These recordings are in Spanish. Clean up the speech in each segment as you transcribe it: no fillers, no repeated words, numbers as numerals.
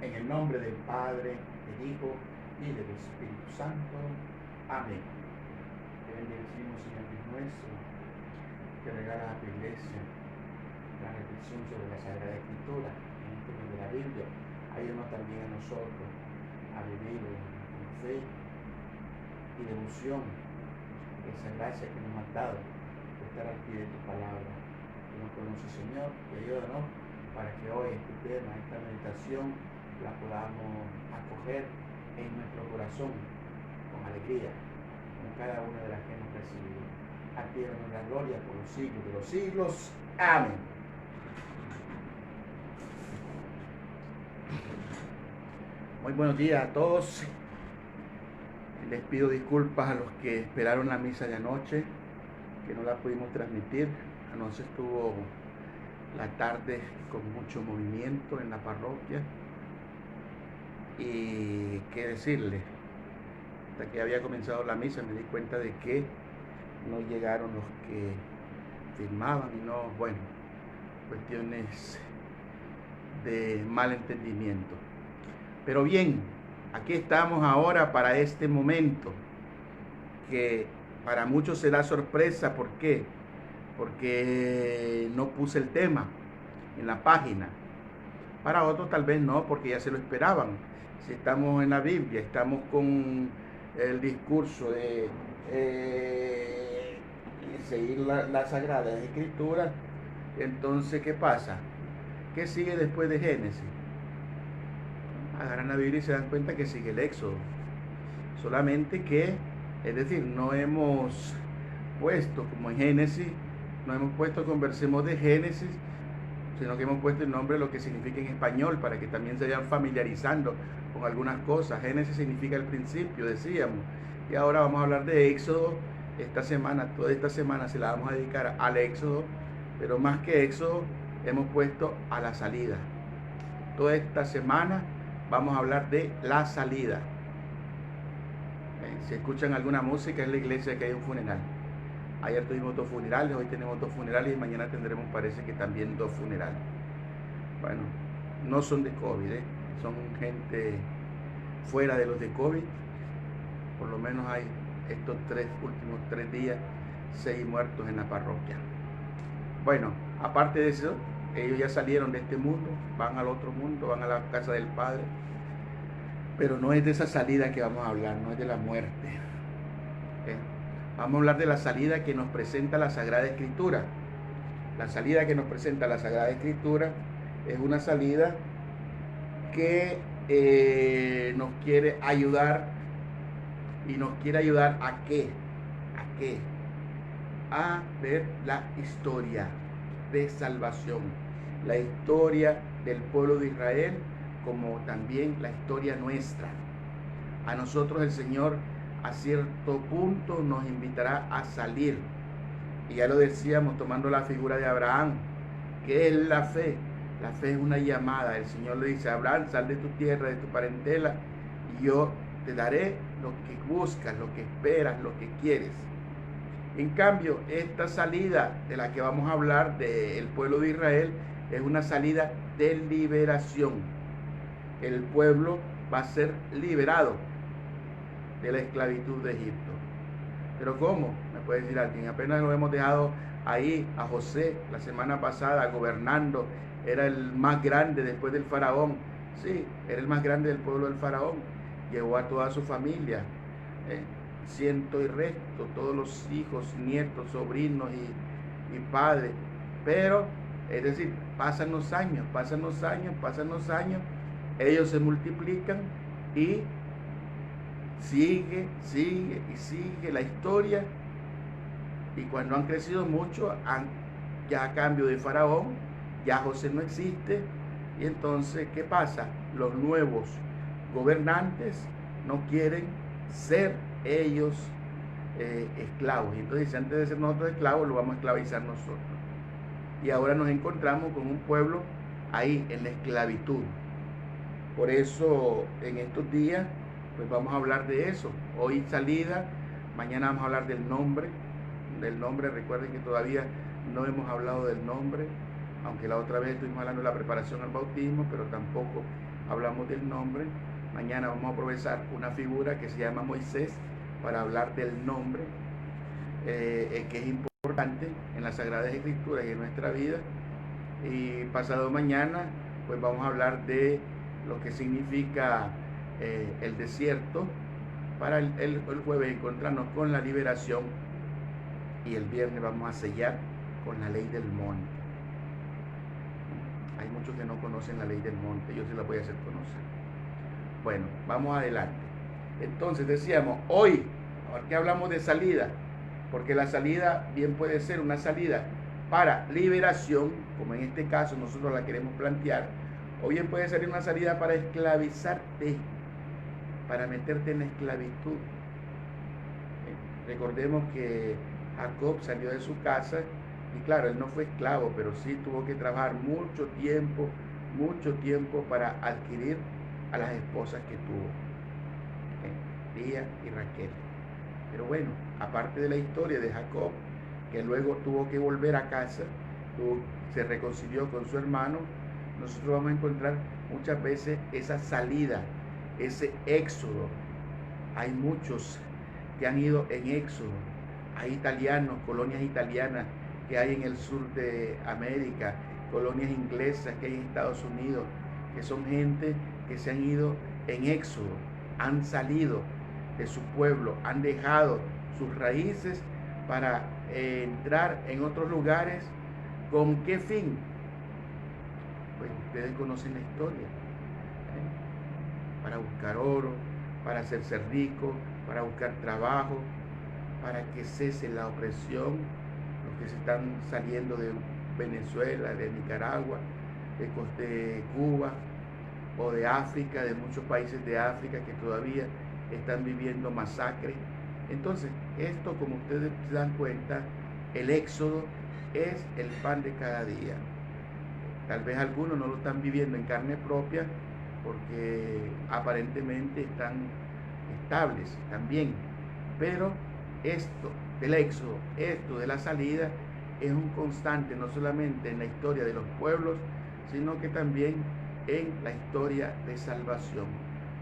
En el nombre del Padre, del Hijo y del Espíritu Santo. Amén. Te bendecimos, Señor Dios nuestro, que regala a tu iglesia la reflexión sobre la Sagrada Escritura, en este libro de la Biblia. Ayúdanos también a nosotros a vivir en fe y devoción, esa gracia que nos has dado de estar al pie de tu palabra. Que nos conoce, Señor, y ayúdanos para que hoy este tema, esta meditación, la podamos acoger en nuestro corazón con alegría, con cada una de las que hemos recibido. A ti damos la gloria por los siglos de los siglos. Amén. Muy buenos días a todos. Les pido disculpas a los que esperaron la misa de anoche, que no la pudimos transmitir. Anoche estuvo la tarde con mucho movimiento en la parroquia. Y qué decirles, hasta que había comenzado la misa me di cuenta de que no llegaron los que firmaban y no, bueno, cuestiones de mal entendimiento. Pero bien, aquí estamos ahora para este momento, que para muchos será sorpresa. ¿Por qué? Porque no puse el tema en la página. Para otros tal vez no, porque ya se lo esperaban. Si estamos en la Biblia, estamos con el discurso de seguir la Sagrada Escritura, entonces, ¿qué pasa? ¿Qué sigue después de Génesis? Agarran la Biblia y se dan cuenta que sigue el Éxodo. Solamente que, es decir, no hemos puesto, como en Génesis, no hemos puesto conversemos de Génesis, sino que hemos puesto el nombre de lo que significa en español, para que también se vayan familiarizando con algunas cosas. Génesis significa el principio, decíamos, y ahora vamos a hablar de Éxodo. Esta semana, toda esta semana se la vamos a dedicar al Éxodo, pero más que Éxodo, hemos puesto a la salida. Toda esta semana vamos a hablar de la salida. Si escuchan alguna música, es la iglesia que hay un funeral. Ayer tuvimos 2 funerales, hoy tenemos 2 funerales y mañana tendremos, parece que también 2 funerales. Bueno, no son de COVID, son gente fuera de los de COVID. Por lo menos hay estos últimos 3 días, 6 muertos en la parroquia. Bueno, aparte de eso, ellos ya salieron de este mundo, van al otro mundo, van a la casa del Padre. Pero no es de esa salida que vamos a hablar, no es de la muerte. Vamos a hablar de la salida que nos presenta la Sagrada Escritura. La salida que nos presenta la Sagrada Escritura es una salida que nos quiere ayudar. ¿Y nos quiere ayudar a qué? ¿A qué? A ver la historia de salvación, la historia del pueblo de Israel, como también la historia nuestra. A nosotros el Señor a cierto punto nos invitará a salir. Y ya lo decíamos tomando la figura de Abraham. ¿Qué es la fe? La fe es una llamada. El Señor le dice a Abraham: sal de tu tierra, de tu parentela, y yo te daré lo que buscas, lo que esperas, lo que quieres. En cambio, esta salida de la que vamos a hablar del pueblo de Israel es una salida de liberación. El pueblo va a ser liberado de la esclavitud de Egipto. ¿Pero cómo? Me puede decir alguien. Apenas lo hemos dejado ahí a José la semana pasada gobernando. Era el más grande después del faraón. Sí, era el más grande del pueblo del faraón. Llevó a toda su familia, ciento y resto, todos los hijos, nietos, sobrinos y padres. Pero, es decir, pasan los años, ellos se multiplican y sigue la historia. Y cuando han crecido mucho, ya a cambio de faraón, ya José no existe. Y entonces, ¿qué pasa? Los nuevos gobernantes no quieren ser ellos esclavos. Y entonces, antes de ser nosotros esclavos, lo vamos a esclavizar nosotros. Y ahora nos encontramos con un pueblo ahí en la esclavitud. Por eso, en estos días, pues vamos a hablar de eso. Hoy salida, mañana vamos a hablar del nombre. Recuerden que todavía no hemos hablado del nombre, aunque la otra vez estuvimos hablando de la preparación al bautismo, pero tampoco hablamos del nombre. Mañana vamos a aprovechar una figura que se llama Moisés para hablar del nombre, que es importante en las Sagradas Escrituras y en nuestra vida. Y pasado mañana pues vamos a hablar de lo que significa el desierto, para el jueves encontrarnos con la liberación, y el viernes vamos a sellar con la ley del monte. Hay muchos que no conocen la ley del monte, yo se la voy a hacer conocer. Bueno, vamos adelante. Entonces decíamos, hoy, ¿por qué hablamos de salida? Porque la salida bien puede ser una salida para liberación, como en este caso nosotros la queremos plantear, o bien puede ser una salida para esclavizarte, para meterte en la esclavitud. Recordemos que Jacob salió de su casa y claro, él no fue esclavo, pero sí tuvo que trabajar mucho tiempo para adquirir a las esposas que tuvo, Lía y Raquel. Pero bueno, aparte de la historia de Jacob, que luego tuvo que volver a casa, se reconcilió con su hermano, nosotros vamos a encontrar muchas veces esa salida, ese éxodo. Hay muchos que han ido en éxodo. Hay italianos, colonias italianas que hay en el sur de América, colonias inglesas que hay en Estados Unidos, que son gente que se han ido en éxodo, han salido de su pueblo, han dejado sus raíces para entrar en otros lugares. ¿Con qué fin? Pues ustedes conocen la historia, para buscar oro, para hacerse rico, para buscar trabajo, para que cese la opresión, los que se están saliendo de Venezuela, de Nicaragua, de Cuba o de África, de muchos países de África que todavía están viviendo masacres. Entonces, esto, como ustedes se dan cuenta, el éxodo es el pan de cada día. Tal vez algunos no lo están viviendo en carne propia porque aparentemente están estables, están bien, pero esto del éxodo, esto de la salida, es un constante no solamente en la historia de los pueblos, sino que también en la historia de salvación.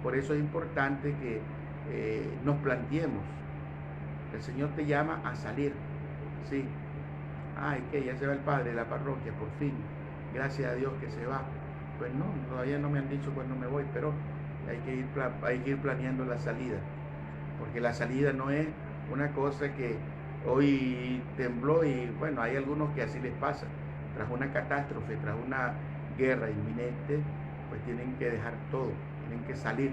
Por eso es importante que nos planteemos. El Señor te llama a salir, sí. Ay, que ya se va el padre de la parroquia, por fin, gracias a Dios que se va. Pues no, todavía no me han dicho cuándo me voy, pero hay que ir planeando la salida, porque la salida no es una cosa que hoy tembló y bueno, hay algunos que así les pasa, tras una catástrofe, tras una guerra inminente, pues tienen que dejar todo, tienen que salir.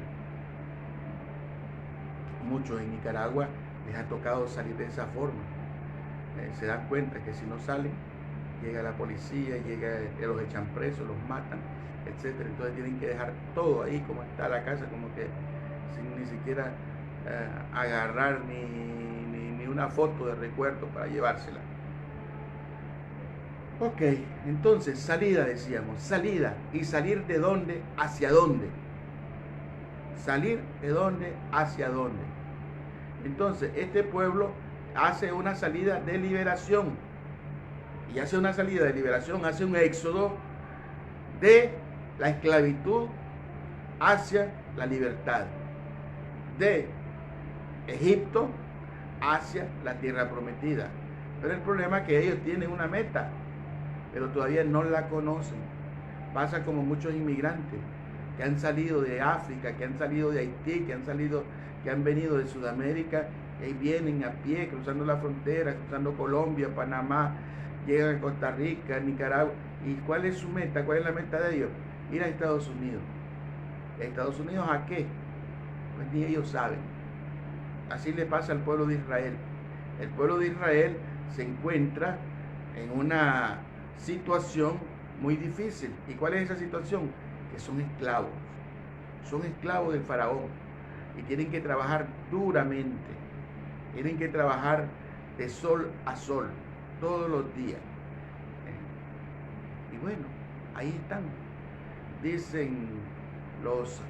Muchos en Nicaragua les ha tocado salir de esa forma. Se dan cuenta que si no salen, llega la policía, los echan presos, los matan, etcétera. Entonces tienen que dejar todo ahí como está la casa, como que sin ni siquiera agarrar ni una foto de recuerdo para llevársela. Ok, entonces salida, decíamos, salida. ¿Y salir de dónde? ¿Hacia dónde? Salir de dónde, hacia dónde. Entonces, este pueblo hace una salida de liberación. Y hace una salida de liberación, hace un éxodo de la esclavitud hacia la libertad. De Egipto hacia la tierra prometida. Pero el problema es que ellos tienen una meta, pero todavía no la conocen. Pasa como muchos inmigrantes que han salido de África, que han salido de Haití, que han venido de Sudamérica, y vienen a pie, cruzando la frontera, cruzando Colombia, Panamá, llegan a Costa Rica, Nicaragua. ¿Y cuál es su meta? ¿Cuál es la meta de ellos? Ir a Estados Unidos. ¿Estados Unidos a qué? Pues ni ellos saben. Así le pasa al pueblo de Israel. El pueblo de Israel se encuentra en una situación muy difícil. ¿Y cuál es esa situación? Que son esclavos. Son esclavos del faraón y tienen que trabajar duramente. Tienen que trabajar de sol a sol, todos los días. Y bueno, ahí están. Dicen los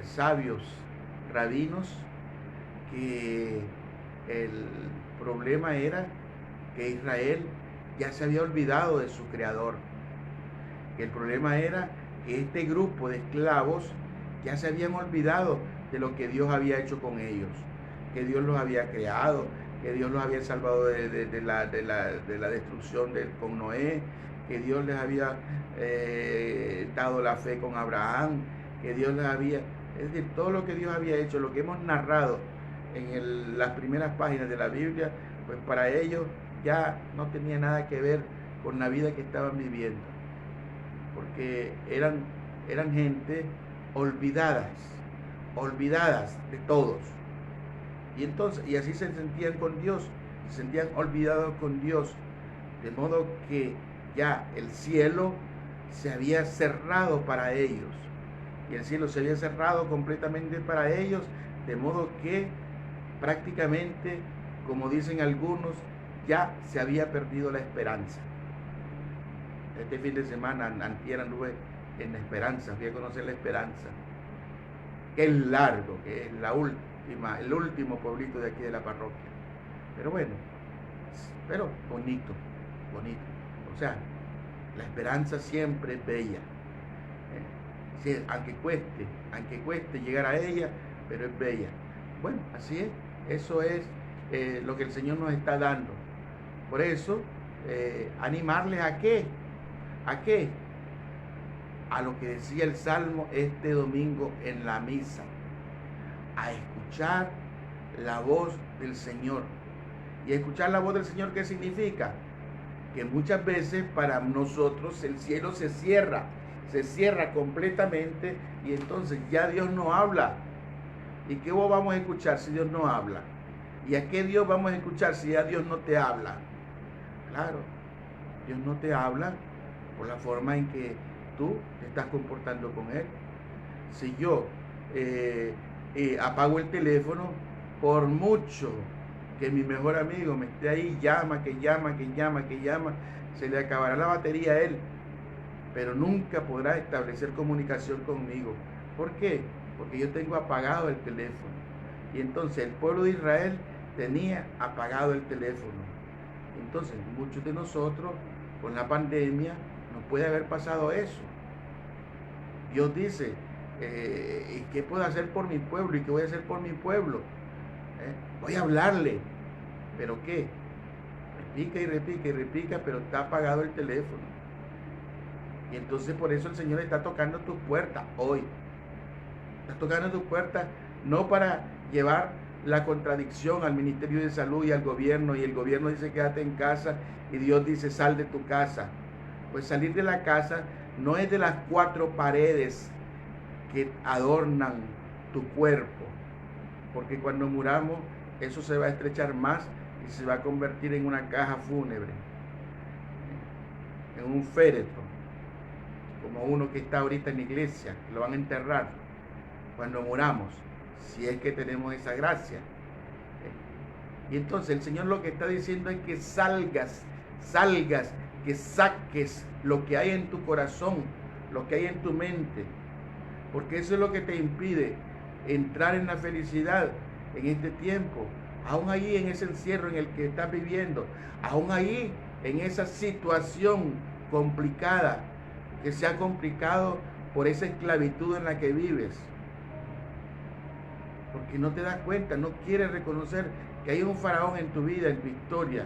sabios rabinos que el problema era que Israel ya se había olvidado de su creador. Que el problema era que este grupo de esclavos ya se habían olvidado de lo que Dios había hecho con ellos, que Dios los había creado, que Dios los había salvado de la destrucción con Noé, que Dios les había dado la fe con Abraham, que Dios les había, es decir, todo lo que Dios había hecho, lo que hemos narrado en las primeras páginas de la Biblia, pues para ellos ya no tenía nada que ver con la vida que estaban viviendo, porque eran gente olvidadas de todos. Y entonces, y así se sentían con Dios, se sentían olvidados con Dios, de modo que ya el cielo se había cerrado para ellos, y el cielo se había cerrado completamente para ellos, de modo que prácticamente, como dicen algunos, ya se había perdido la esperanza. Este fin de semana, antier anduve en la Esperanza, fui a conocer la Esperanza. Qué largo que es el último pueblito de aquí de la parroquia. Pero bueno, pero bonito. O sea, la Esperanza siempre es bella. Sí, aunque cueste llegar a ella, pero es bella. Bueno, así es. Eso es lo que el Señor nos está dando. Por eso, animarles a qué. ¿A qué? A lo que decía el Salmo este domingo en la misa. A escuchar la voz del Señor. Y escuchar la voz del Señor, ¿qué significa? Que muchas veces para nosotros el cielo se cierra completamente y entonces ya Dios no habla. ¿Y qué vos vamos a escuchar si Dios no habla? ¿Y a qué Dios vamos a escuchar si ya Dios no te habla? Claro, Dios no te habla por la forma en que tú te estás comportando con Él. Si yo apago el teléfono, por mucho que mi mejor amigo me esté ahí, llama, se le acabará la batería a él, pero nunca podrá establecer comunicación conmigo. ¿Por qué? Porque yo tengo apagado el teléfono. Y entonces el pueblo de Israel tenía apagado el teléfono. Entonces muchos de nosotros con la pandemia nos puede haber pasado eso. Dios dice, ¿qué puedo hacer por mi pueblo? ¿Y qué voy a hacer por mi pueblo? Voy a hablarle. ¿Pero qué? Repica, pero está apagado el teléfono. Y entonces por eso el Señor está tocando tus puertas hoy. Está tocando tus puertas no para llevar la contradicción al Ministerio de Salud y al gobierno, y el gobierno dice quédate en casa y Dios dice sal de tu casa. Pues salir de la casa no es de las 4 paredes que adornan tu cuerpo, porque cuando muramos eso se va a estrechar más y se va a convertir en una caja fúnebre, en un féretro, como uno que está ahorita en la iglesia, que lo van a enterrar cuando muramos, si es que tenemos esa gracia. Y entonces el Señor lo que está diciendo es que salgas, que saques lo que hay en tu corazón, lo que hay en tu mente, porque eso es lo que te impide entrar en la felicidad en este tiempo, aún ahí en ese encierro en el que estás viviendo, aún ahí en esa situación complicada, que se ha complicado por esa esclavitud en la que vives, porque no te das cuenta, no quieres reconocer que hay un faraón en tu vida, en tu historia,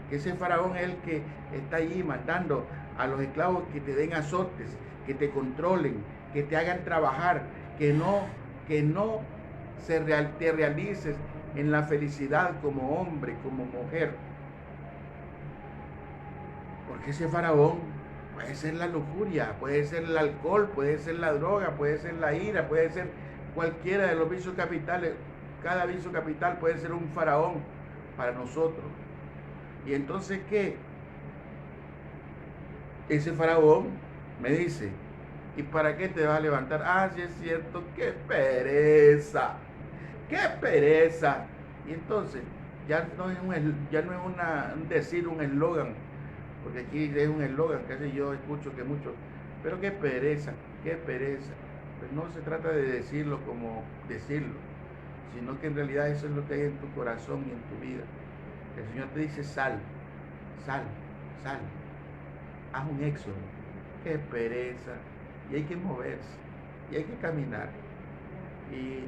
que ese faraón es el que está allí mandando a los esclavos que te den azotes, que te controlen, que te hagan trabajar, que no te realices en la felicidad como hombre, como mujer. Porque ese faraón puede ser la lujuria, puede ser el alcohol, puede ser la droga, puede ser la ira, puede ser cualquiera de los vicios capitales. Cada vicio capital puede ser un faraón para nosotros. Y entonces, ¿qué? Ese faraón me dice, ¿y para qué te vas a levantar? Ah, sí es cierto, qué pereza. Y entonces, ya no es un decir, un eslogan, porque aquí es un eslogan, casi yo escucho que muchos, pero qué pereza. Pues no se trata de decirlo como decirlo, sino que en realidad eso es lo que hay en tu corazón y en tu vida. El Señor te dice sal, haz un éxodo. Qué pereza, y hay que moverse, y hay que caminar, y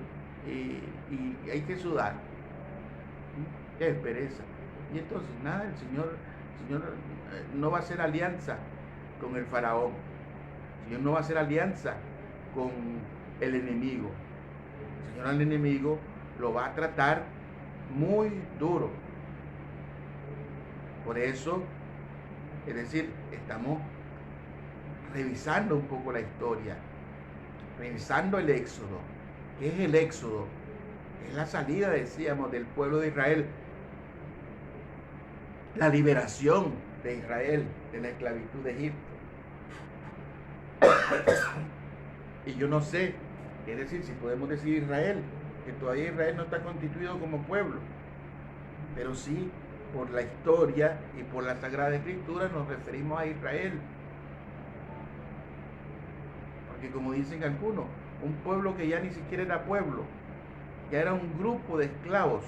hay que sudar. Qué pereza. Y entonces nada, el Señor no va a hacer alianza con el faraón. El Señor no va a hacer alianza con el enemigo. El Señor al enemigo lo va a tratar muy duro. Por eso, es decir, estamos revisando un poco la historia, revisando el Éxodo. ¿Qué es el Éxodo? Es la salida, decíamos, del pueblo de Israel, la liberación de Israel de la esclavitud de Egipto. Y yo no sé, es decir, si podemos decir Israel, que todavía Israel no está constituido como pueblo, pero sí, por la historia y por la Sagrada Escritura nos referimos a Israel. Porque como dicen algunos, un pueblo que ya ni siquiera era pueblo, ya era un grupo de esclavos.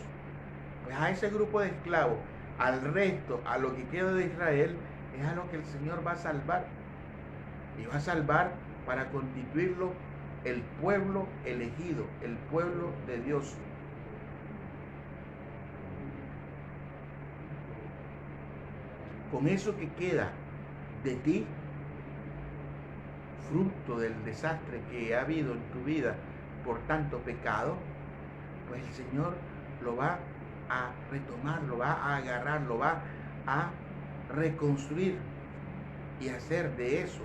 Pues a ese grupo de esclavos, al resto, a lo que queda de Israel, es a lo que el Señor va a salvar. Y va a salvar para constituirlo el pueblo elegido, el pueblo de Dios. Con eso que queda de ti, fruto del desastre que ha habido en tu vida por tanto pecado, pues el Señor lo va a retomar, lo va a agarrar, lo va a reconstruir y hacer de eso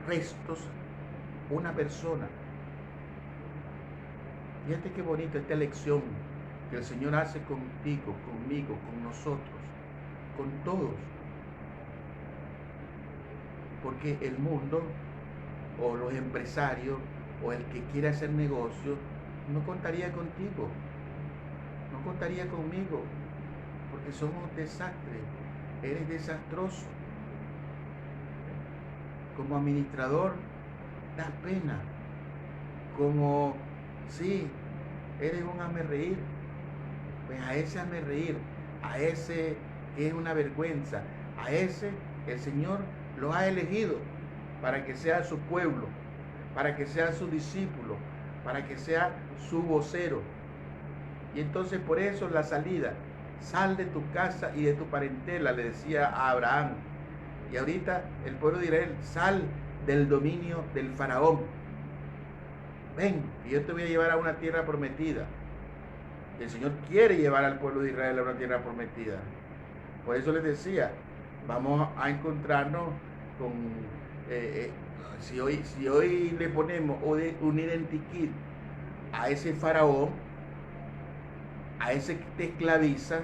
restos una persona. Fíjate qué bonita esta elección que el Señor hace contigo, conmigo, con nosotros, con todos. Porque el mundo o los empresarios o el que quiere hacer negocio no contaría contigo, no contaría conmigo, porque somos desastres, eres desastroso. Como administrador das pena, como sí, eres un hazme reír, pues a ese hazme reír, a ese que es una vergüenza, a ese el Señor lo ha elegido para que sea su pueblo, para que sea su discípulo, para que sea su vocero. Y entonces por eso la salida, sal de tu casa y de tu parentela, le decía a Abraham. Y ahorita el pueblo de Israel, sal del dominio del faraón. Ven, y yo te voy a llevar a una tierra prometida. Y el Señor quiere llevar al pueblo de Israel a una tierra prometida. Por eso les decía, vamos a encontrarnos con, si hoy le ponemos un identikit a ese faraón, a ese que te esclaviza,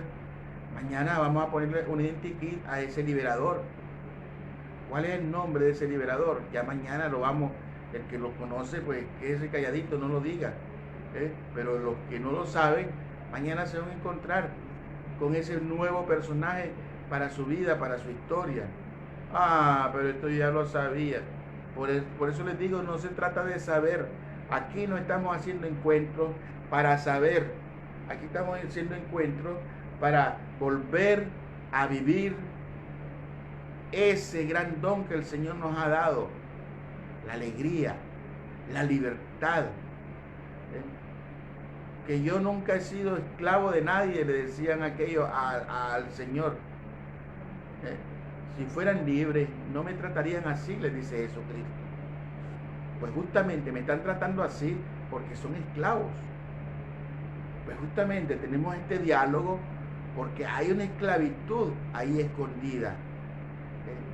mañana vamos a ponerle un identikit a ese liberador. ¿Cuál es el nombre de ese liberador? Ya mañana lo vamos, el que lo conoce, pues que ese calladito no lo diga. Pero los que no lo saben, mañana se van a encontrar con ese nuevo personaje para su vida, para su historia. Ah, pero esto ya lo sabía. Por eso les digo, no se trata de saber. Aquí no estamos haciendo encuentros para saber. Aquí estamos haciendo encuentros para volver a vivir ese gran don que el Señor nos ha dado, la alegría, la libertad. Que yo nunca he sido esclavo de nadie, le decían aquellos al Señor. Si fueran libres, no me tratarían así, les dice Jesucristo. Pues justamente me están tratando así porque son esclavos. Pues justamente tenemos este diálogo porque hay una esclavitud ahí escondida.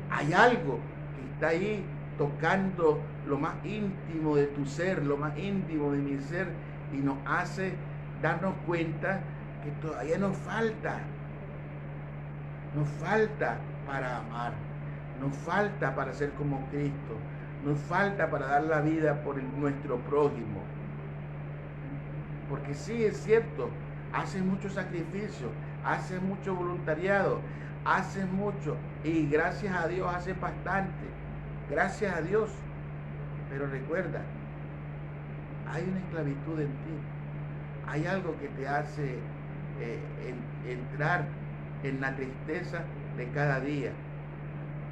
Hay algo que está ahí tocando lo más íntimo de tu ser, lo más íntimo de mi ser, y nos hace darnos cuenta que todavía nos falta para amar, nos falta para ser como Cristo, nos falta para dar la vida por nuestro prójimo. Porque sí, es cierto, haces mucho sacrificio, haces mucho voluntariado, haces mucho, y gracias a Dios haces bastante, gracias a Dios. Pero recuerda, hay una esclavitud en ti, hay algo que te hace entrar en la tristeza de cada día.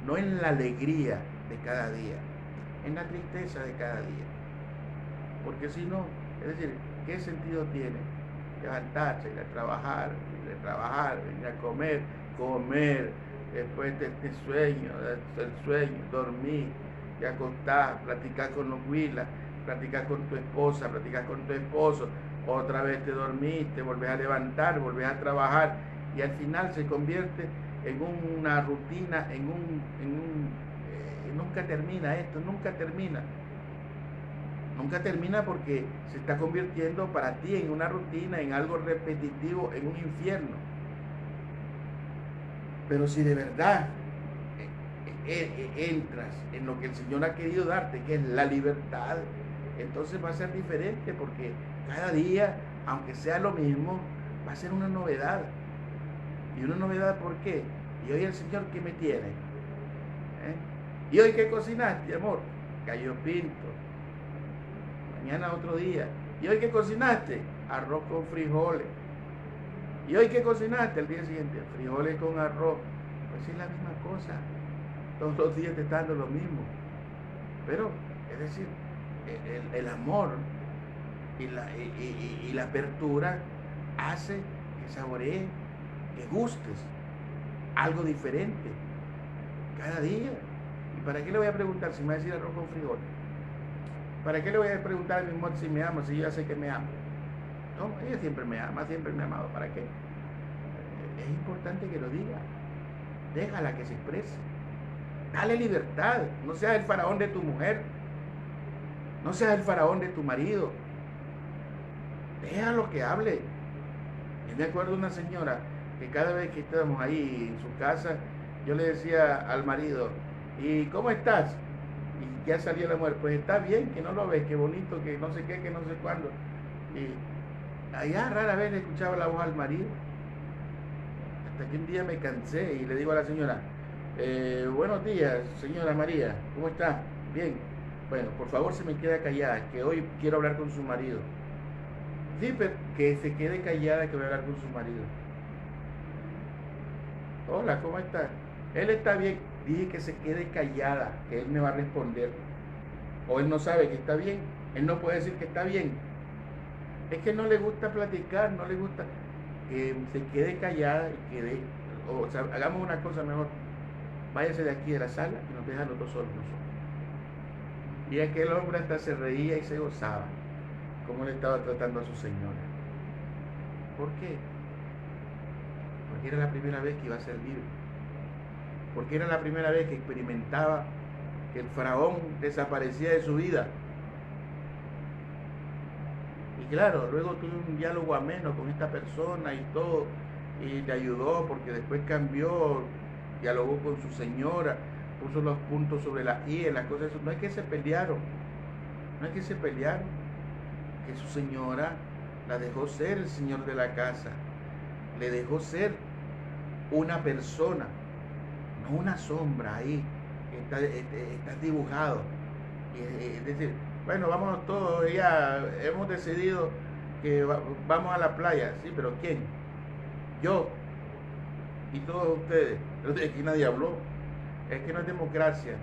no en la alegría de cada día, en la tristeza de cada día. Porque si no, es decir, ¿qué sentido tiene levantarse, ir a trabajar, venir a comer, después de este sueño, el sueño, dormir, y acostar, platicar con los huilas, platicar con tu esposa, platicar con tu esposo, otra vez te dormiste, volvés a levantar, volvés a trabajar, y al final se convierte en una rutina, nunca termina esto, nunca termina. Nunca termina porque se está convirtiendo para ti en una rutina, en algo repetitivo, en un infierno. Pero si de verdad entras en lo que el Señor ha querido darte, que es la libertad, entonces va a ser diferente, porque cada día, aunque sea lo mismo, va a ser una novedad. ¿Y una novedad por qué? ¿Y hoy el Señor qué me tiene? ¿Y hoy qué cocinaste, amor? Gallo pinto. Mañana otro día. ¿Y hoy qué cocinaste? Arroz con frijoles. ¿Y hoy qué cocinaste? El día siguiente, frijoles con arroz. Pues es la misma cosa. Todos los días te está dando lo mismo. Pero, es decir, el amor y la apertura hace que saborees, que gustes algo diferente cada día. ¿Y para qué le voy a preguntar si me va a decir arroz con frijoles? ¿Para qué le voy a preguntar a mi amor si me ama, si yo ya sé que me ama? No, ella siempre me ama, siempre me ha amado. ¿Para qué? Es importante que lo diga. Déjala que se exprese. Dale libertad. No seas el faraón de tu mujer. No seas el faraón de tu marido. Déjalo que hable. Yo me acuerdo de una señora que cada vez que estábamos ahí en su casa, yo le decía al marido, ¿y cómo estás? Y ya salía la mujer, pues está bien, que no lo ves, que bonito, que no sé qué, que no sé cuándo. Y allá rara vez le escuchaba la voz al marido. Hasta que un día me cansé y le digo a la señora, buenos días, señora María, ¿cómo está? Bien. Bueno, por favor se me queda callada, que hoy quiero hablar con su marido. Sí, pero que se quede callada, que voy a hablar con su marido. Hola, ¿cómo está? Él está bien. Dije que se quede callada, que él me va a responder. O él no sabe que está bien. Él no puede decir que está bien. Es que no le gusta platicar, no le gusta. Que se quede callada y quede. O sea, hagamos una cosa mejor. Váyase de aquí de la sala y nos dejan los dos solos nosotros. Y aquel hombre hasta se reía y se gozaba cómo le estaba tratando a su señora. ¿Por qué? Porque era la primera vez que iba a ser libre. Porque era la primera vez que experimentaba que el faraón desaparecía de su vida. Y claro, luego tuve un diálogo ameno con esta persona y todo, y le ayudó porque después cambió, dialogó con su señora, puso los puntos sobre las i, las cosas. No es que se pelearon, que su señora la dejó ser el señor de la casa, le dejó ser una persona, no una sombra ahí, está dibujado. Es decir, bueno, vámonos todos, ya hemos decidido que vamos a la playa, sí, pero ¿quién? Yo y todos ustedes. Aquí nadie habló, es que no es democracia,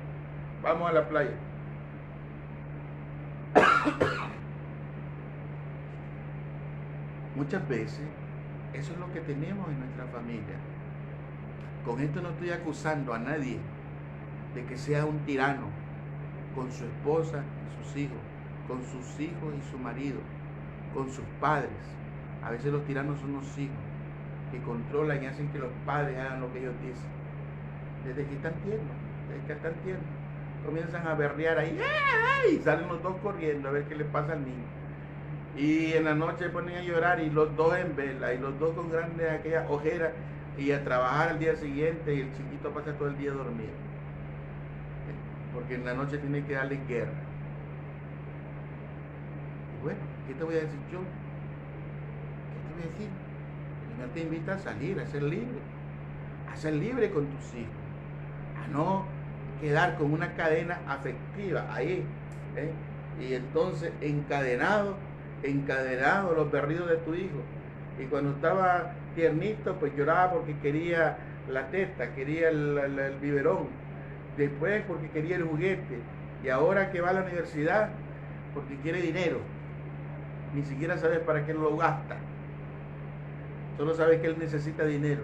vamos a la playa. Muchas veces eso es lo que tenemos en nuestra familia. Con esto no estoy acusando a nadie de que sea un tirano con su esposa y sus hijos, con sus hijos y su marido, con sus padres. A veces los tiranos son los hijos que controlan y hacen que los padres hagan lo que ellos dicen. Desde que están tiernos, comienzan a berrear ahí, y salen los dos corriendo a ver qué le pasa al niño. Y en la noche ponen a llorar y los dos en vela, y los dos con grandes aquellas ojeras, y a trabajar al día siguiente, y el chiquito pasa todo el día dormido. Porque en la noche tiene que darle guerra. Y bueno, ¿qué te voy a decir yo? ¿Qué te voy a decir? El Señor te invita a salir, a ser libre con tus hijos, a no quedar con una cadena afectiva ahí, y entonces encadenado los berridos de tu hijo. Y cuando estaba tiernito, pues lloraba porque quería la teta, quería el biberón. después porque quería el juguete, y ahora que va a la universidad porque quiere dinero. Ni siquiera sabes para qué lo gasta, solo sabes que él necesita dinero.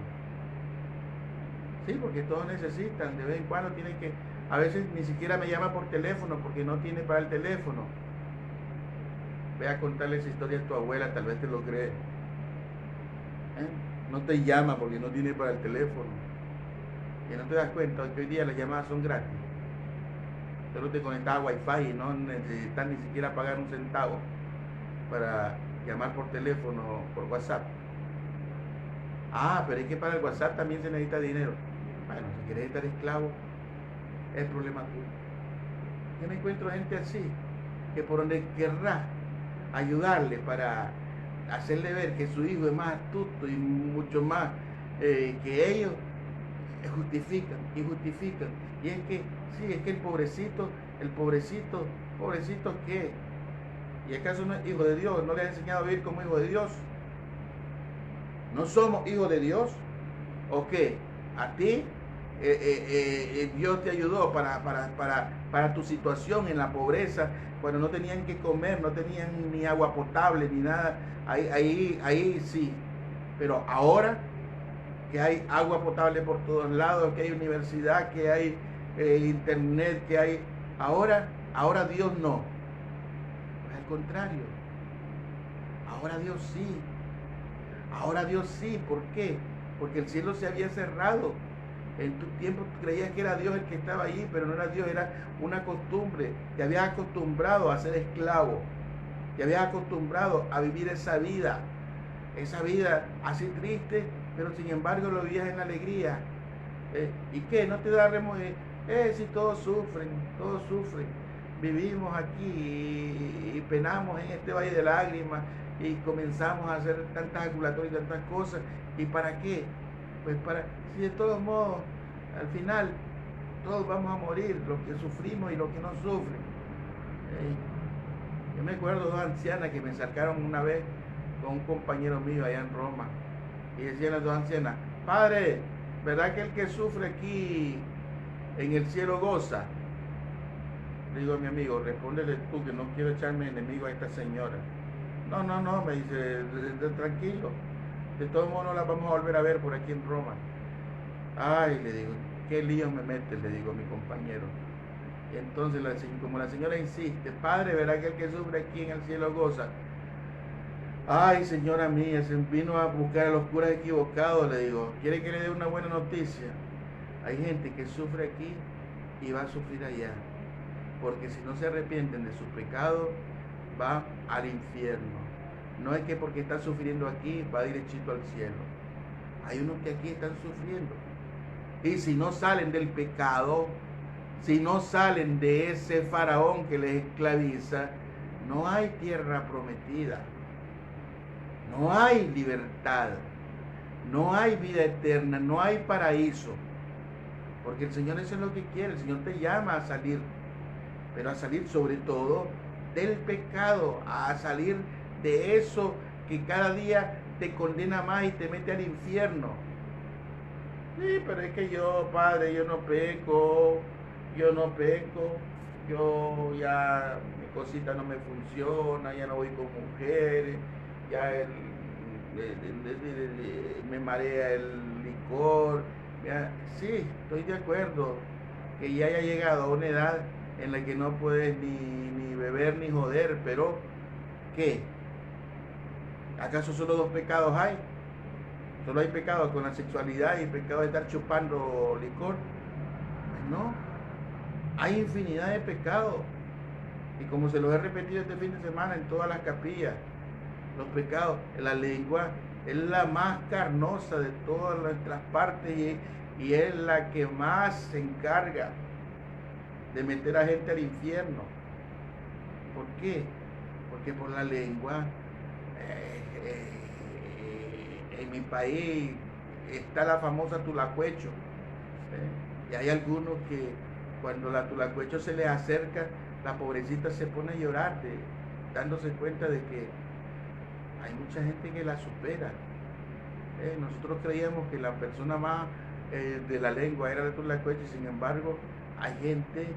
Sí, porque todos necesitan, de vez en cuando tienen que, a veces ni siquiera me llama por teléfono porque no tiene para el teléfono. Ve a contarle esa historia a tu abuela, tal vez te lo cree. No te llama porque no tiene para el teléfono. Y no te das cuenta que hoy día las llamadas son gratis. Solo te conectas a Wi-Fi y no necesitas ni siquiera pagar un centavo para llamar por teléfono, por WhatsApp. Ah, pero es que para el WhatsApp también se necesita dinero. Bueno, si quieres estar esclavo, es problema tuyo. Yo me encuentro gente así, que por donde querrá ayudarle para hacerle ver que su hijo es más astuto y mucho más que ellos, justifican y justifican. Y es que, sí, es que el pobrecito, pobrecito ¿qué? ¿Y acaso no es hijo de Dios? ¿No le ha enseñado a vivir como hijo de Dios? ¿No somos hijos de Dios? ¿O qué? ¿A ti? Dios te ayudó para tu situación en la pobreza, cuando no tenían que comer, no tenían ni agua potable, ni nada. Ahí sí. Pero ahora que hay agua potable por todos lados, que hay universidad, que hay internet, que hay... Ahora Dios no. Pues al contrario. Ahora Dios sí. Ahora Dios sí. ¿Por qué? Porque el cielo se había cerrado. En tu tiempo tú creías que era Dios el que estaba ahí, pero no era Dios, era una costumbre. Te habías acostumbrado a ser esclavo. Te habías acostumbrado a vivir esa vida así triste, pero sin embargo lo vivías en la alegría. ¿Y qué? ¿No te da remordimiento? Si todos sufren. Vivimos aquí y penamos en este valle de lágrimas y comenzamos a hacer tantas acumulatorias y tantas cosas. ¿Y para qué? Pues si de todos modos, al final, todos vamos a morir, los que sufrimos y los que no sufren. Yo me acuerdo de dos ancianas que me acercaron una vez con un compañero mío allá en Roma, y decían las dos ancianas: Padre, ¿verdad que el que sufre aquí en el cielo goza? Le digo a mi amigo: respóndele tú, que no quiero echarme enemigo a esta señora. No, me dice, tranquilo, de todos modos no la vamos a volver a ver por aquí en Roma. Ay, le digo, qué lío me mete, le digo a mi compañero. Y entonces, como la señora insiste: Padre, ¿verdad que el que sufre aquí en el cielo goza? Ay, señora mía, se vino a buscar a los curas equivocados, le digo. ¿Quiere que le dé una buena noticia? Hay gente que sufre aquí y va a sufrir allá, porque si no se arrepienten de sus pecados, va al infierno. No es que porque está sufriendo aquí va derechito al cielo. Hay unos que aquí están sufriendo, y si no salen del pecado, si no salen de ese faraón que les esclaviza, no hay tierra prometida, no hay libertad, no hay vida eterna, no hay paraíso. Porque el Señor eso es lo que quiere. El Señor te llama a salir, pero a salir sobre todo del pecado, a salir de eso que cada día te condena más y te mete al infierno. Sí, pero es que yo, Padre, yo no peco, yo ya mi cosita no me funciona, ya no voy con mujeres, ya me marea el licor. Ya, sí, estoy de acuerdo que ya haya llegado a una edad en la que no puedes ni beber ni joder, pero ¿qué? ¿Acaso solo dos pecados hay? Solo hay pecado con la sexualidad y pecado de estar chupando licor. Pues no, hay infinidad de pecados. Y como se los he repetido este fin de semana en todas las capillas, los pecados, la lengua es la más carnosa de todas nuestras partes y es la que más se encarga de meter a gente al infierno. ¿Por qué? Porque por la lengua, en mi país está la famosa tulacuecho, y hay algunos que cuando la tulacuecho se les acerca, la pobrecita se pone a llorar, dándose cuenta de que hay mucha gente que la supera. Nosotros creíamos que la persona más de la lengua era la tulacuecho, y sin embargo Hay gente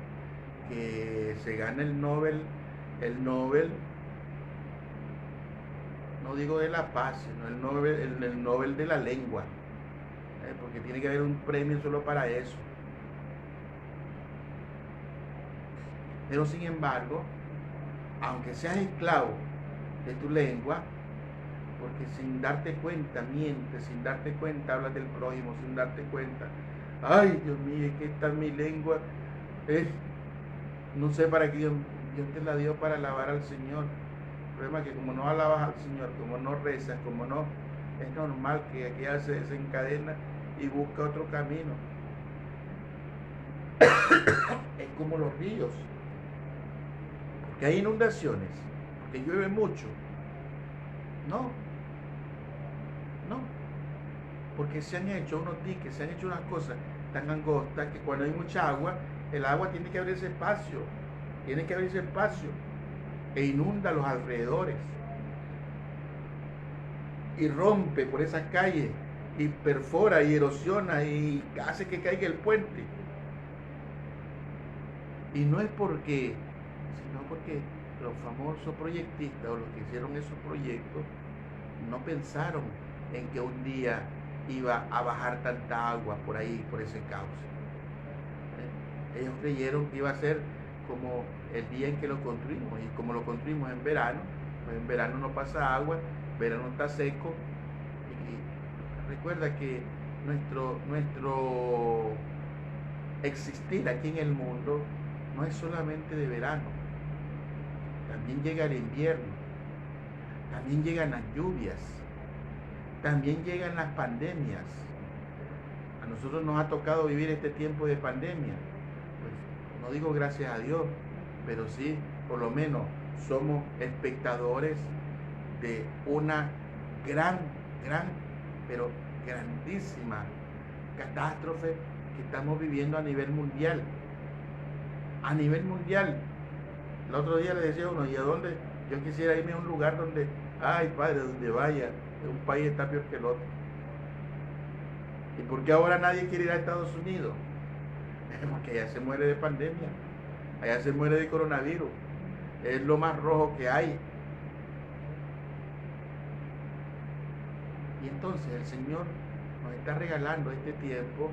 que se gana el Nobel, no digo de la paz, sino el Nobel de la lengua, porque tiene que haber un premio solo para eso. Pero sin embargo, aunque seas esclavo de tu lengua, porque sin darte cuenta mientes, sin darte cuenta hablas del prójimo, sin darte cuenta, ay Dios mío, es que esta mi lengua, no sé para qué Dios te la dio para alabar al Señor. El problema es que como no alabas al Señor, como no rezas, como no, es normal que aquella se desencadena y busca otro camino. Es como los ríos, que hay inundaciones, que llueve mucho. No, porque se han hecho unos diques, se han hecho unas cosas tan angostas que cuando hay mucha agua, el agua tiene que abrirse espacio, e inunda los alrededores y rompe por esas calles y perfora y erosiona y hace que caiga el puente. Y no es porque, sino porque los famosos proyectistas o los que hicieron esos proyectos no pensaron en que un día iba a bajar tanta agua por ahí, por ese cauce. Ellos creyeron que iba a ser como el día en que lo construimos, y como lo construimos en verano, pues en verano no pasa agua, verano está seco, y recuerda que nuestro existir aquí en el mundo no es solamente de verano, también llega el invierno, también llegan las lluvias, también llegan las pandemias. A nosotros nos ha tocado vivir este tiempo de pandemia. Pues, no digo gracias a Dios, pero sí, por lo menos somos espectadores de una gran, pero grandísima catástrofe que estamos viviendo a nivel mundial. A nivel mundial. El otro día le decía a uno, ¿y a dónde? Yo quisiera irme a un lugar donde, ay padre, donde vaya, un país está peor que el otro. ¿Y por qué ahora nadie quiere ir a Estados Unidos? Porque allá se muere de pandemia, allá se muere de coronavirus, es lo más rojo que hay. Y entonces el Señor nos está regalando este tiempo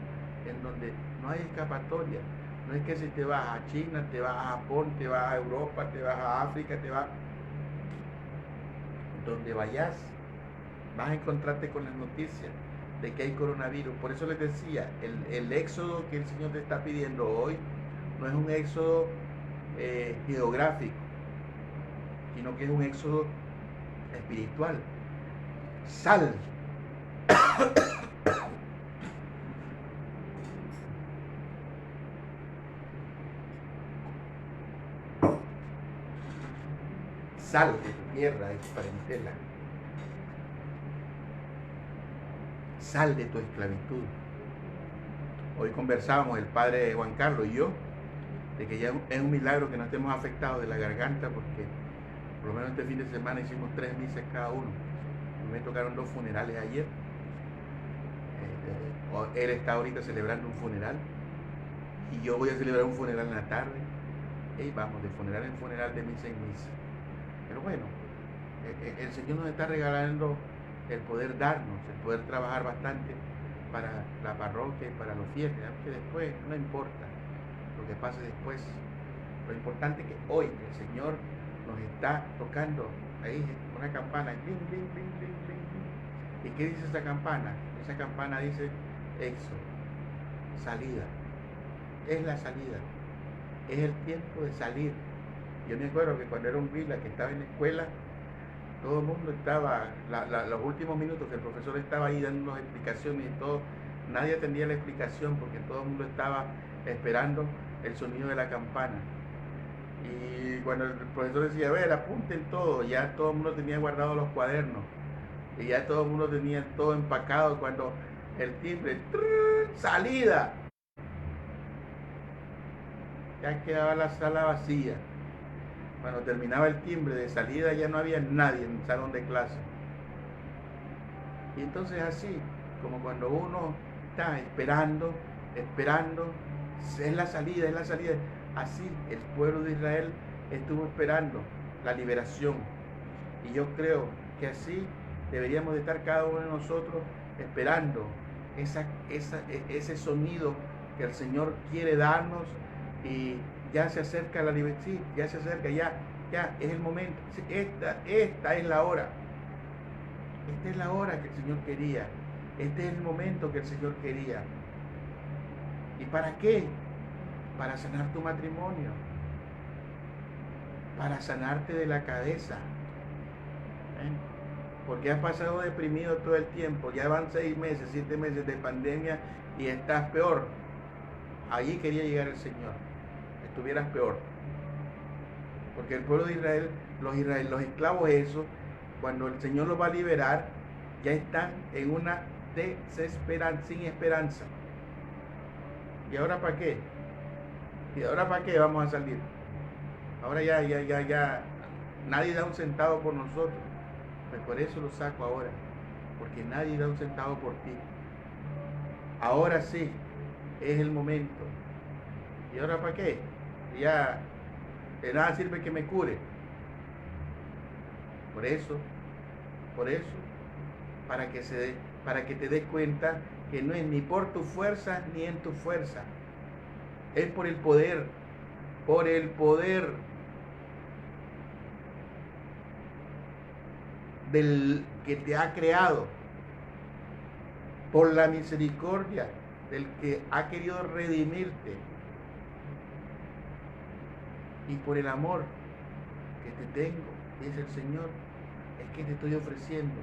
en donde no hay escapatoria. No es que si te vas a China, te vas a Japón, te vas a Europa, te vas a África, te vas... Donde vayas, vas a encontrarte con las noticias de que hay coronavirus. Por eso les decía, el éxodo que el Señor te está pidiendo hoy no es un éxodo geográfico, sino que es un éxodo espiritual. Sal. Sal de tu tierra, de tu parentela. Sal de tu esclavitud. Hoy conversábamos el padre Juan Carlos y yo de que ya es un milagro que no estemos afectados de la garganta, porque por lo menos este fin de semana hicimos 3 misas cada uno. Me tocaron 2 funerales ayer. Él está ahorita celebrando un funeral y yo voy a celebrar un funeral en la tarde. Y vamos de funeral en funeral, de misa en misa. Pero bueno, el Señor nos está regalando el poder darnos, el poder trabajar bastante para la parroquia y para los fieles, aunque después no importa lo que pase después. Lo importante es que hoy el Señor nos está tocando ahí una campana, cling, cling, cling, cling, cling. ¿Y qué dice esa campana? Esa campana dice éxodo, salida. Es la salida, es el tiempo de salir. Yo me acuerdo que cuando era un vila, que estaba en la escuela, todo el mundo estaba, los últimos minutos que el profesor estaba ahí dando explicaciones y todo, nadie atendía la explicación porque todo el mundo estaba esperando el sonido de la campana. Y cuando el profesor decía, a ver, apunten todo, ya todo el mundo tenía guardado los cuadernos y ya todo el mundo tenía todo empacado cuando el timbre, salida, ya quedaba la sala vacía. Cuando terminaba el timbre de salida ya no había nadie en el salón de clase. Y entonces así, como cuando uno está esperando, Es la salida, es la salida. Así el pueblo de Israel estuvo esperando la liberación. Y yo creo que así deberíamos de estar cada uno de nosotros esperando ese sonido que el Señor quiere darnos, y ya se acerca la libertad, sí, ya se acerca, ya es el momento. Esta es la hora. Esta es la hora que el Señor quería. Este es el momento que el Señor quería. ¿Y para qué? Para sanar tu matrimonio, para sanarte de la cabeza. Porque has pasado deprimido todo el tiempo, ya van 6 meses, 7 meses de pandemia y estás peor. Allí quería llegar el Señor, estuvieras peor. Porque el pueblo de Israel, los esclavos esos, cuando el Señor los va a liberar, ya están en una desesperanza, sin esperanza. ¿Y ahora para qué? ¿Y ahora para qué vamos a salir? Ahora ya nadie da un centavo por nosotros. Pues por eso lo saco ahora, porque nadie da un centavo por ti. Ahora sí, es el momento. ¿Y ahora para qué? Ya de nada sirve que me cure. Por eso, para que te des cuenta que no es ni por tu fuerza ni en tu fuerza. Es por el poder del que te ha creado, por la misericordia del que ha querido redimirte, y por el amor que te tengo, dice el Señor, es que te estoy ofreciendo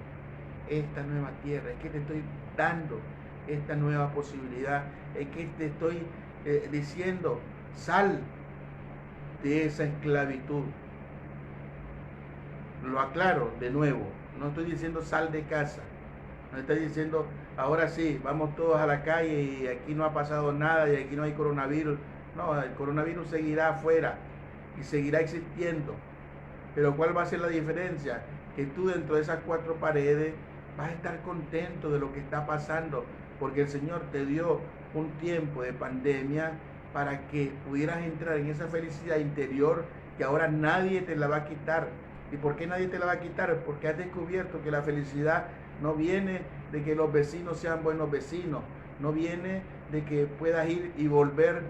esta nueva tierra, es que te estoy dando esta nueva posibilidad, es que te estoy diciendo, sal de esa esclavitud. Lo aclaro de nuevo, no estoy diciendo sal de casa, no estoy diciendo ahora sí, vamos todos a la calle y aquí no ha pasado nada y aquí no hay coronavirus. No, el coronavirus seguirá afuera y seguirá existiendo. Pero ¿cuál va a ser la diferencia? Que tú dentro de esas 4 paredes vas a estar contento de lo que está pasando, porque el Señor te dio un tiempo de pandemia para que pudieras entrar en esa felicidad interior que ahora nadie te la va a quitar. ¿Y por qué nadie te la va a quitar? Porque has descubierto que la felicidad no viene de que los vecinos sean buenos vecinos, no viene de que puedas ir y volver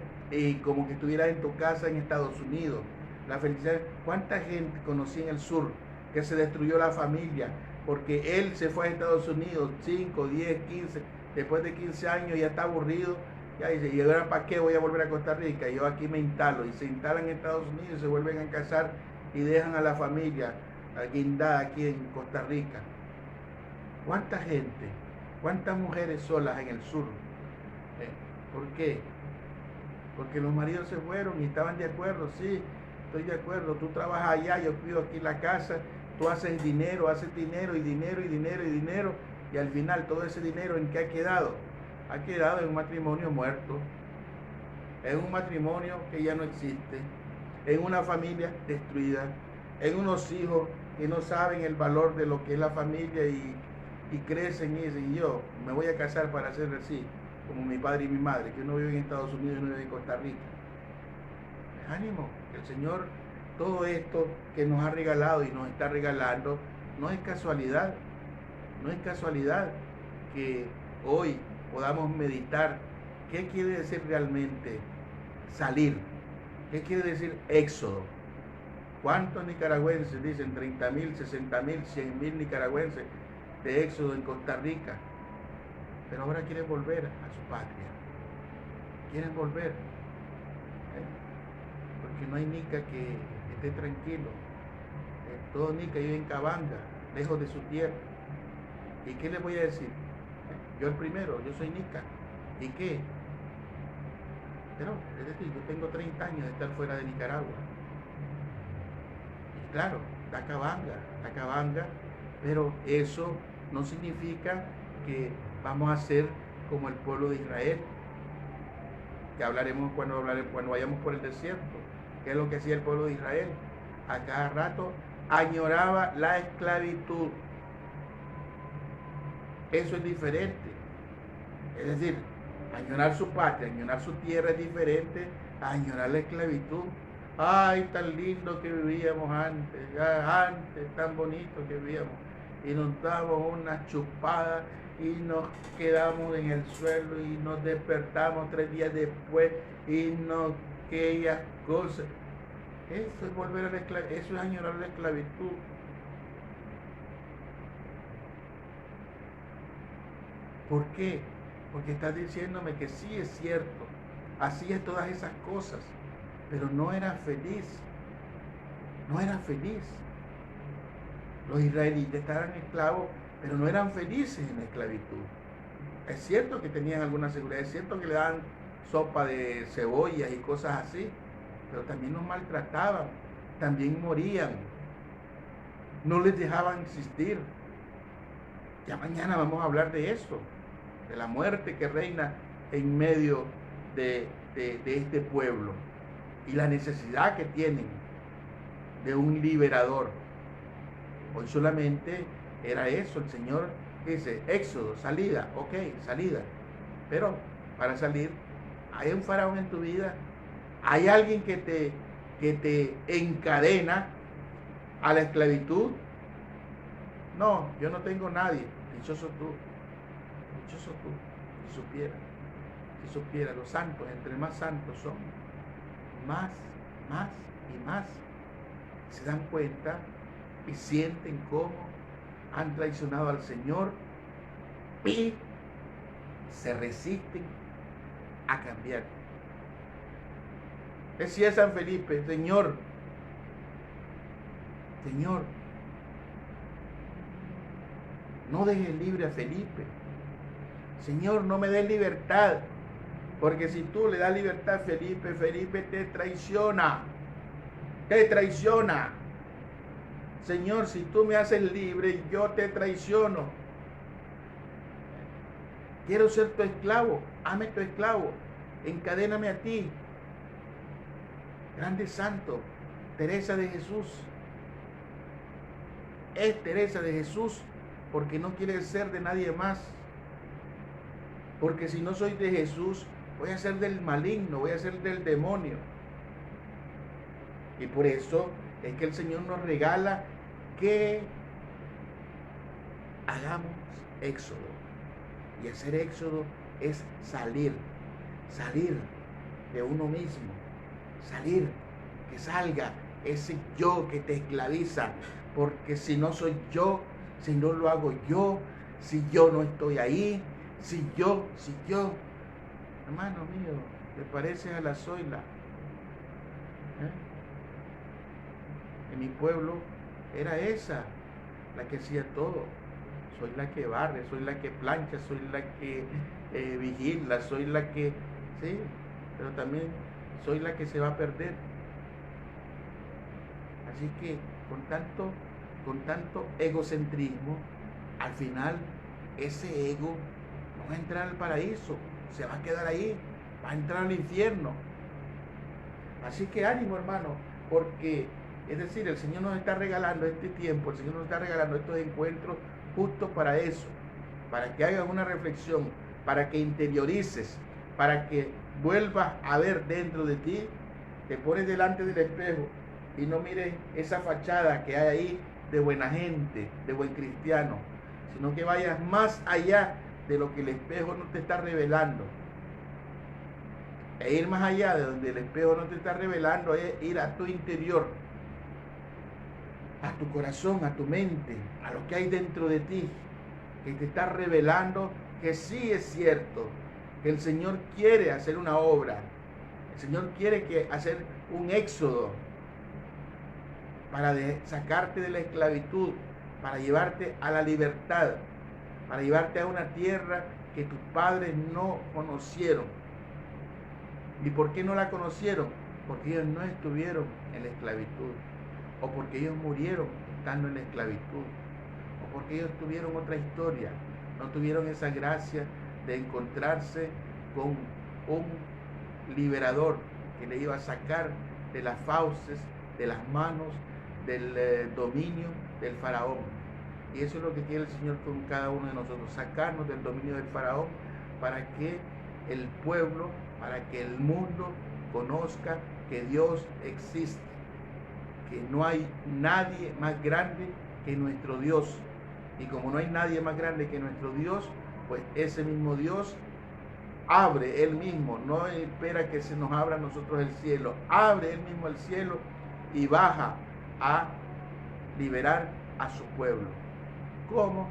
como que estuvieras en tu casa en Estados Unidos. La felicidad, ¿cuánta gente conocí en el sur que se destruyó la familia porque él se fue a Estados Unidos 5, 10, 15, después de 15 años ya está aburrido, ya dice, ¿y ahora para qué voy a volver a Costa Rica? Yo aquí me instalo, y se instalan en Estados Unidos y se vuelven a casar y dejan a la familia guindada aquí en Costa Rica. ¿Cuánta gente? ¿Cuántas mujeres solas en el sur? ¿Por qué? Porque los maridos se fueron y estaban de acuerdo. Sí, estoy de acuerdo, tú trabajas allá, yo cuido aquí la casa, tú haces dinero y al final todo ese dinero, ¿en qué ha quedado? Ha quedado en un matrimonio muerto, en un matrimonio que ya no existe, en una familia destruida, en unos hijos que no saben el valor de lo que es la familia y crecen y dicen, yo me voy a casar para ser así, como mi padre y mi madre, que uno vive en Estados Unidos y uno vive en Costa Rica. Ánimo, el Señor, todo esto que nos ha regalado y nos está regalando, no es casualidad, no es casualidad que hoy podamos meditar qué quiere decir realmente salir, qué quiere decir éxodo. ¿Cuántos nicaragüenses dicen 30,000, 60,000, 100,000 nicaragüenses de éxodo en Costa Rica? Pero ahora quieren volver a su patria, quieren volver, porque no hay nica que esté tranquilo. Todo nica vive en Cabanga, lejos de su tierra. ¿Y qué les voy a decir? Yo el primero, yo soy nica. ¿Y qué? Pero, es decir, yo tengo 30 años de estar fuera de Nicaragua. Y claro, está Cabanga, pero eso no significa que vamos a ser como el pueblo de Israel, que hablaremos cuando vayamos por el desierto. ¿Qué es lo que hacía el pueblo de Israel? A cada rato añoraba la esclavitud. Eso es diferente. Es decir, Añorar su patria, añorar su tierra es diferente a añorar la esclavitud. Ay, tan lindo que vivíamos antes, antes tan bonito que vivíamos. Y nos damos una chupada y nos quedamos en el suelo y nos despertamos 3 días después y no aquellas cosas. Eso es volver a la esclavitud, eso es añorar la esclavitud. ¿Por qué? Porque estás diciéndome que sí es cierto, hacía todas esas cosas, pero no era feliz. No era feliz. Los israelitas estaban esclavos, pero no eran felices en la esclavitud. Es cierto que tenían alguna seguridad, es cierto que le daban sopa de cebollas y cosas así, pero también los maltrataban, también morían, no les dejaban existir. Ya mañana vamos a hablar de eso, de la muerte que reina en medio de este pueblo y la necesidad que tienen de un liberador. Hoy solamente era eso, el Señor dice, Éxodo, salida, ok, salida. Pero para salir, hay un faraón en tu vida, hay alguien que te encadena a la esclavitud. No, yo no tengo nadie. Dichoso tú, si supiera, los santos, entre más santos son, más y más se dan cuenta y sienten cómo han traicionado al Señor y se resisten a cambiar. Decía San Felipe, Señor, no dejes libre a Felipe. Señor, no me des libertad, porque si tú le das libertad a Felipe, Felipe te traiciona. Te traiciona. Señor, si tú me haces libre, yo te traiciono. Quiero ser tu esclavo, hazme tu esclavo, encadéname a ti. Grande santo, Teresa de Jesús. Es Teresa de Jesús porque no quiere ser de nadie más. Porque si no soy de Jesús, voy a ser del maligno, voy a ser del demonio. Y por eso es que el Señor nos regala que hagamos éxodo. Y hacer éxodo es salir de uno mismo, que salga ese yo que te esclaviza, porque si no soy yo, si no lo hago yo, si yo no estoy ahí, si yo, hermano mío, te pareces a la Zoila. En mi pueblo era esa, la que hacía todo. Soy la que barre, soy la que plancha, soy la que vigila, soy la que... Sí, pero también soy la que se va a perder. Así que con tanto egocentrismo, al final ese ego no va a entrar al paraíso, se va a quedar ahí, va a entrar al infierno. Así que ánimo, hermano, porque es decir, el Señor nos está regalando este tiempo, el Señor nos está regalando estos encuentros justo para eso, para que hagas una reflexión, para que interiorices, para que vuelvas a ver dentro de ti, te pones delante del espejo y no mires esa fachada que hay ahí de buena gente, de buen cristiano, sino que vayas más allá de lo que el espejo no te está revelando. E ir más allá de donde el espejo no te está revelando es ir a tu interior, a tu corazón, a tu mente, a lo que hay dentro de ti, que te está revelando que sí es cierto, que el Señor quiere hacer una obra, el Señor quiere hacer un éxodo para sacarte de la esclavitud, para llevarte a la libertad, para llevarte a una tierra que tus padres no conocieron. ¿Y por qué no la conocieron? Porque ellos no estuvieron en la esclavitud, o porque ellos murieron estando en la esclavitud, o porque ellos tuvieron otra historia, no tuvieron esa gracia de encontrarse con un liberador que le iba a sacar de las fauces, de las manos, del dominio del faraón. Y eso es lo que quiere el Señor con cada uno de nosotros, sacarnos del dominio del faraón para que el pueblo para que el mundo conozca que Dios existe, que no hay nadie más grande que nuestro Dios. Y como no hay nadie más grande que nuestro Dios, pues ese mismo Dios abre Él mismo, no espera que se nos abra a nosotros el cielo, abre Él mismo el cielo y baja a liberar a su pueblo. ¿Cómo?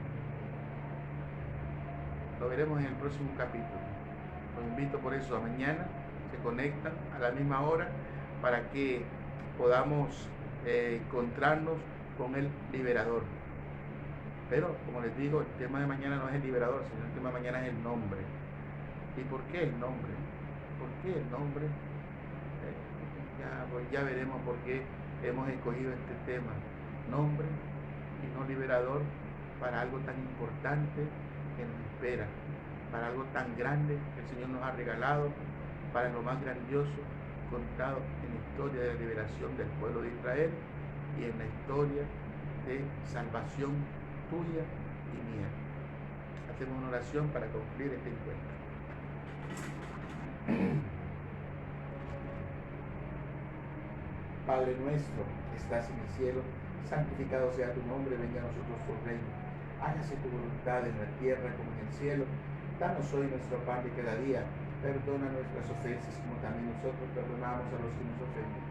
Lo veremos en el próximo capítulo. Los invito por eso a mañana, se conectan a la misma hora para que podamos encontrarnos con el liberador. Pero, como les digo, el tema de mañana no es el liberador, sino el tema de mañana es el nombre. ¿Y por qué el nombre? ¿Por qué el nombre? Ya veremos por qué hemos escogido este tema. Nombre y no liberador para algo tan importante que nos espera, para algo tan grande que el Señor nos ha regalado, para lo más grandioso contado en la historia de la liberación del pueblo de Israel y en la historia de salvación tuya y mía. Hacemos una oración para concluir este encuentro. Padre nuestro que estás en el cielo, santificado sea tu nombre, venga a nosotros tu reino. Hágase tu voluntad en la tierra como en el cielo. Danos hoy nuestro pan de cada día. Perdona nuestras ofensas como también nosotros perdonamos a los que nos ofenden.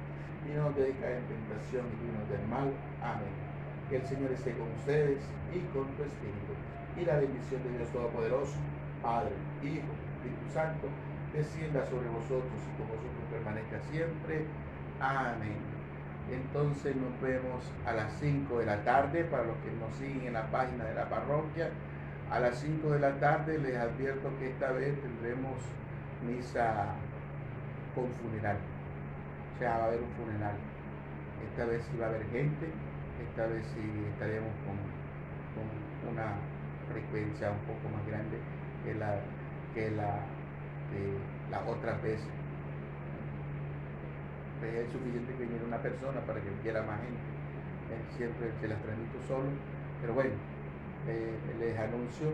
Y no nos dejes caer en tentación y líbranos del mal. Amén. Que el Señor esté con ustedes y con tu espíritu. Y la bendición de Dios Todopoderoso, Padre, Hijo, Espíritu Santo, descienda sobre vosotros y con vosotros permanezca siempre. Amén. Entonces nos vemos a las 5 de la tarde, para los que nos siguen en la página de la parroquia. A las 5 de la tarde les advierto que esta vez tendremos misa con funeral. O sea, va a haber un funeral. Esta vez sí va a haber gente, esta vez sí estaremos con una frecuencia un poco más grande que las otras veces. Pues es suficiente que viniera una persona para que quiera más gente. Siempre se las transmito solo, pero bueno, les anuncio